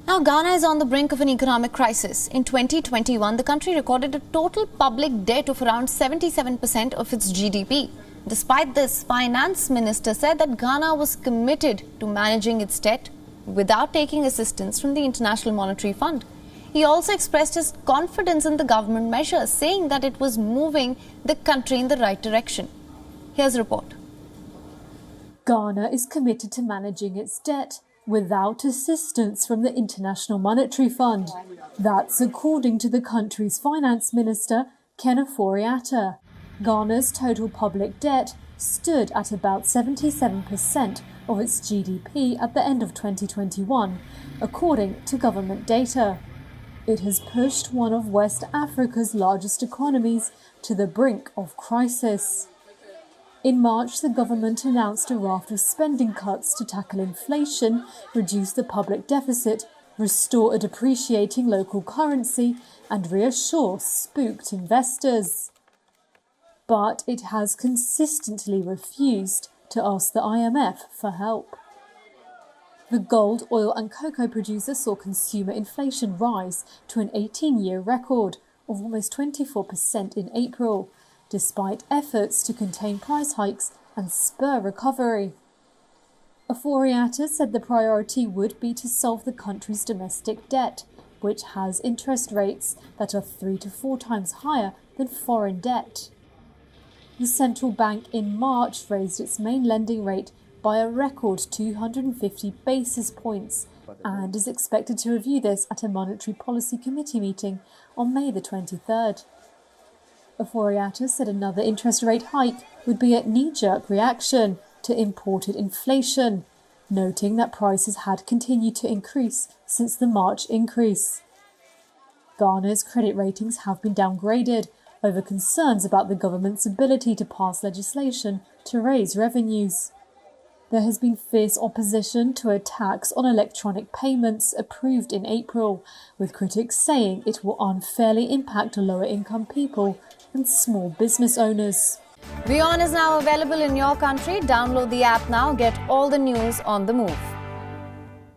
Now, Ghana is on the brink of an economic crisis. In 2021, the country recorded a total public debt of around 77% of its GDP. Despite this, Finance Minister said that Ghana was committed to managing its debt without taking assistance from the International Monetary Fund. He also expressed his confidence in the government measures, saying that it was moving the country in the right direction. Here's a report. Ghana is committed to managing its debt without assistance from the International Monetary Fund. That's according to the country's finance minister, Ken Ofori-Atta. Ghana's total public debt stood at about 77% of its GDP at the end of 2021, according to government data. It has pushed one of West Africa's largest economies to the brink of crisis. In March, the government announced a raft of spending cuts to tackle inflation, reduce the public deficit, restore a depreciating local currency, and reassure spooked investors. But it has consistently refused to ask the IMF for help. The gold, oil and cocoa producer saw consumer inflation rise to an 18-year record of almost 24% in April, despite efforts to contain price hikes and spur recovery. Ofori-Atta said the priority would be to solve the country's domestic debt, which has interest rates that are 3 to 4 times higher than foreign debt. The central bank in March raised its main lending rate by a record 250 basis points and is expected to review this at a Monetary Policy Committee meeting on May the 23rd. Ofori-Atta said another interest rate hike would be a knee-jerk reaction to imported inflation, noting that prices had continued to increase since the March increase. Ghana's credit ratings have been downgraded over concerns about the government's ability to pass legislation to raise revenues. There has been fierce opposition to a tax on electronic payments approved in April, with critics saying it will unfairly impact lower-income people and small business owners. WION is now available in your country. Download the app now. Get all the news on the move.